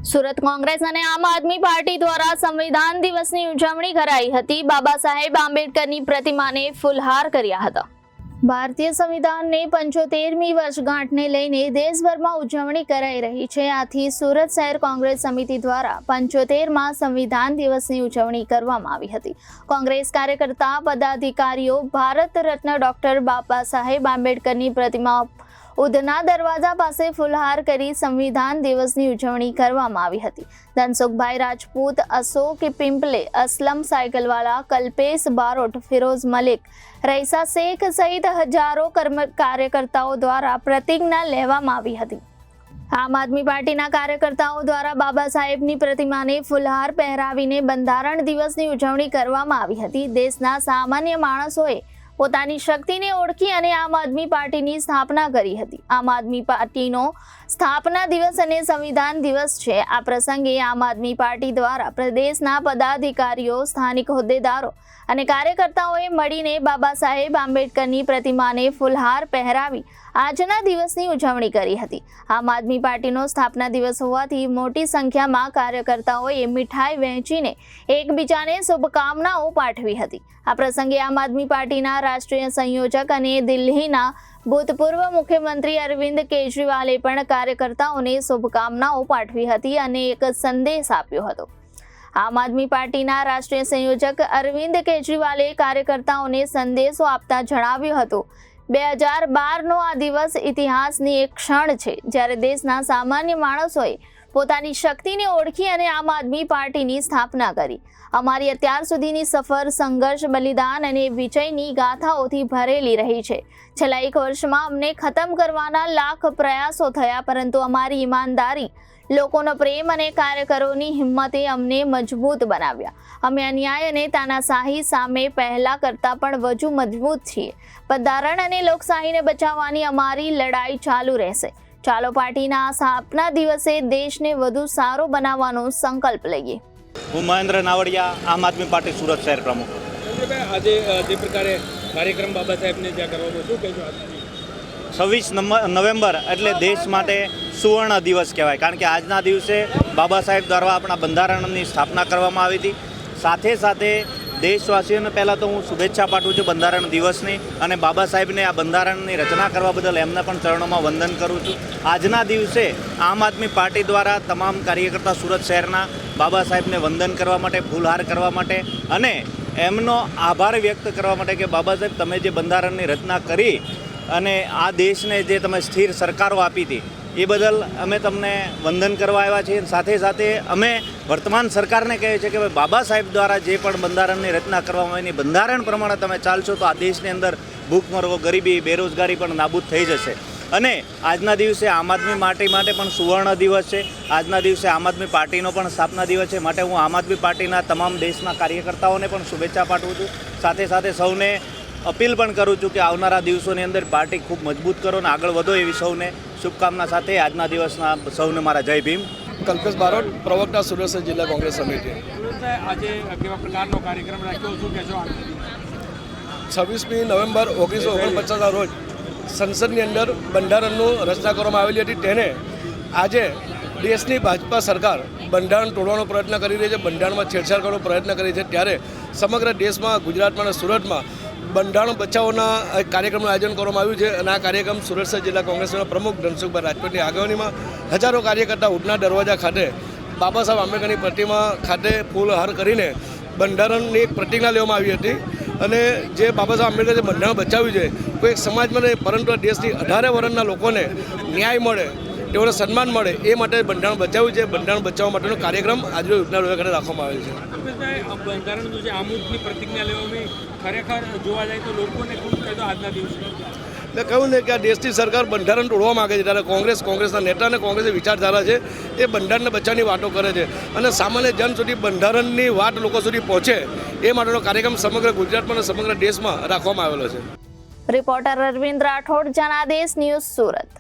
સુરત કોંગ્રેસ અને આમ આદમી પાર્ટી દ્વારા સંવિધાન દિવસની ઉજવણી કરાઈ હતી। બાબા સાહેબ આંબેડકરની પ્રતિમાને ફૂલહાર કર્યા હતા। ભારતીય સંવિધાનને 75મી વર્ષગાંઠને લઈને દેશભરમાં ઉજવણી કરાઈ રહી છે। આથી સુરત શહેર કોંગ્રેસ સમિતિ દ્વારા 75મા સંવિધાન દિવસની ઉજવણી કરવામાં આવી હતી। કોંગ્રેસ કાર્યકર્તા પદાધિકારીઓ ભારત રત્ન ડોક્ટર બાબા સાહેબ આંબેડકરની પ્રતિમા ઉધના દરવાજા પાસે ફૂલહાર કરી સંવિધાન દિવસની ઉજવણી કરવામાં આવી હતી। ધનસુખભાઈ રાજપૂત, અશોક પિંપલે, અસલમ સાયકલવાલા, કલ્પેશ બારોટ, ફિરોઝ મલિક, રઈસા શેખ સહિત હજારો કાર્યકર્તાઓ દ્વારા પ્રતિજ્ઞા લેવામાં આવી હતી। આમ આદમી પાર્ટીના કાર્યકર્તાઓ દ્વારા બાબા સાહેબની પ્રતિમાને ફૂલહાર પહેરાવીને બંધારણ દિવસની ઉજવણી કરવામાં આવી હતી। દેશના સામાન્ય માણસોએ પોતાની શક્તિને ઓળખી અને આમ આદમી પાર્ટીની સ્થાપના કરી હતી। આમ આદમી પાર્ટીનો સ્થાપના દિવસ અને સંવિધાન દિવસ છે। આ પ્રસંગે આમ આદમી પાર્ટી દ્વારા પ્રદેશના પદાધિકારીઓ, સ્થાનિક હોદ્દેદારો અને કાર્યકર્તાઓએ મળીને બાબા સાહેબ આંબેડકરની પ્રતિમાને ફૂલહાર પહેરાવી આજના દિવસની ઉજવણી કરી હતી। આમ આદમી પાર્ટીનો સ્થાપના દિવસ હોવાથી મોટી સંખ્યામાં કાર્યકર્તાઓએ મીઠાઈ વહેંચીને એકબીજાને શુભકામનાઓ પાઠવી હતી। આ પ્રસંગે આમ આદમી પાર્ટીના રાષ્ટ્રીય સંયોજક અને દિલ્હીના ભૂતપૂર્વ મુખ્યમંત્રી અરવિંદ કેજરીવાલે પણ કાર્યકર્તાઓને શુભકામનાઓ પાઠવી હતી અને એક સંદેશ આપ્યો હતો। આમ આદમી પાર્ટીના રાષ્ટ્રીય સંયોજક અરવિંદ કેજરીવાલે કાર્યકર્તાઓને સંદેશો આપતા જણાવ્યું હતું, 2012નો આ દિવસ ઇતિહાસની એક ક્ષણ છે જ્યારે દેશના સામાન્ય માણસોએ પોતાની શક્તિને ઓળખી અને આમ આદમી પાર્ટીની સ્થાપના કરી। અમારી અત્યાર સુધીની સફર સંઘર્ષ, બલિદાન અને વિજયની ગાથાઓથી ભરેલી રહી છે। છેલ્લા એક વર્ષમાં અમને ખતમ કરવાના લાખ પ્રયાસો થયા, પરંતુ અમારી ઈમાનદારી, લોકોનો પ્રેમ અને કાર્યકરોની હિંમતે અમને મજબૂત બનાવ્યા। અમે અન્યાય અને તાનાશાહી સામે પહેલા કરતાં પણ વધુ મજબૂત છીએ। બંધારણ અને લોકશાહીને બચાવવાની અમારી લડાઈ ચાલુ રહેશે। ચાલો પાર્ટીના સ્થાપના દિવસે દેશને વધુ સારો બનાવવાનો સંકલ્પ લઈએ। હું મહેન્દ્ર નાવડિયા, આમ આદમી પાર્ટી સુરત શહેર પ્રમુખ। આજે જે પ્રકારે કાર્યક્રમ બાબા સાહેબને જ્યાં કરવાનો શું કહેજો? 26 નવેમ્બર એટલે દેશ માટે સુવર્ણ દિવસ કહેવાય, કારણ કે આજના દિવસે બાબા સાહેબ દ્વારા આપણા બંધારણની સ્થાપના કરવામાં આવી હતી। સાથે સાથે દેશવાસીઓને પહેલાં તો હું શુભેચ્છા પાઠવું છું બંધારણ દિવસની, અને બાબા સાહેબને આ બંધારણની રચના કરવા બદલ એમને પણ ચરણોમાં વંદન કરું છું। આજના દિવસે આમ આદમી પાર્ટી દ્વારા તમામ કાર્યકર્તા સુરત શહેરના બાબા સાહેબને વંદન કરવા માટે, ફૂલહાર કરવા માટે અને એમનો આભાર વ્યક્ત કરવા માટે કે બાબા સાહેબ, તમે જે બંધારણની રચના કરી અને આ દેશને જે તમે સ્થિર સરકારો આપી હતી એ બદલ અમે તમને વંદન કરવા આવ્યા છીએ। સાથે સાથે અમે વર્તમાન સરકારને કહીએ છીએ કે બાબા સાહેબ દ્વારા જે પણ બંધારણની રચના કરવામાં આવી, બંધારણ પ્રમાણે તમે ચાલશો તો આ દેશની અંદર ભૂખમરો, ગરીબી, બેરોજગારી પણ નાબૂદ થઈ જશે। અને આજના દિવસે આમ આદમી પાર્ટી માટે પણ સુવર્ણ દિવસ છે। આજના દિવસે આમ આદમી પાર્ટીનો પણ સ્થાપના દિવસ છે, માટે હું આમ આદમી પાર્ટીના તમામ દેશના કાર્યકર્તાઓને પણ શુભેચ્છા પાઠવું છું। સાથે સાથે સૌને અપીલ પણ કરું છું કે આવનારા દિવસોની અંદર પાર્ટી ખૂબ મજબૂત કરો અને આગળ વધો, એવી સૌને શુભકામના સાથે આજના દિવસના સૌને મારા જય ભીમ। કલ્પેશ બારોટ, પ્રવક્તા સુરત જિલ્લા કોંગ્રેસ સમિતિ। આજે કેવા પ્રકારનો કાર્યક્રમ રાખ્યો, શું કહેશો? 26મી નવેમ્બર 1949ના રોજ સંસદની અંદર બંધારણનું રચના કરવામાં આવેલી હતી। તેને આજે દેશની ભાજપા સરકાર બંધારણ તોડવાનો પ્રયત્ન કરી રહી છે, બંધારણમાં છેડછાડ કરવાનો પ્રયત્ન કરી છે। ત્યારે સમગ્ર દેશમાં, ગુજરાતમાં અને સુરતમાં બંધારણ બચાવોના એક કાર્યક્રમનું આયોજન કરવામાં આવ્યું છે અને આ કાર્યક્રમ સુરત શહેર જિલ્લા કોંગ્રેસના પ્રમુખ ધનસુખભાઈ રાજપૂતની આગેવાનીમાં હજારો કાર્યકર્તા ઉધના દરવાજા ખાતે બાબા સાહેબ આંબેડકરની પ્રતિમા ખાતે ફૂલહાર કરીને બંધારણની એક પ્રતિજ્ઞા લેવામાં આવી હતી। અને જે બાબા સાહેબ આંબેડકરે જે બંધારણ બચાવ્યું છે, કોઈ એક સમાજમાં નહીં પરંતુ દેશની 18 વર્ષના લોકોને ન્યાય મળે, તેઓને સન્માન મળે, એ માટે બંધારણ બચાવ્યું છે। બંધારણ બચાવવા માટેનો કાર્યક્રમ આજે ઉધના દરવાજા ખાતે રાખવામાં આવેલ છે। બંધારણનું જે આમુખની પ્રતિજ્ઞા લેવામાં ખરેખર જોવા જાય તો લોકોને ખૂબ કહેતો આજના દિવસે મેં કહ્યું ને કે આ દેશની સરકાર બંધારણ તોડવા માગે છે, ત્યારે કોંગ્રેસના નેતા અને કોંગ્રેસની વિચારધારા છે એ બંધારણને બચાવવાની વાતો કરે છે અને સામાન્ય જન સુધી બંધારણની વાત લોકો સુધી પહોંચે એ માટેનો કાર્યક્રમ સમગ્ર ગુજરાતમાં અને સમગ્ર દેશમાં રાખવામાં આવેલો છે। Reporter Arvind Rathod, Janadesh news, Surat.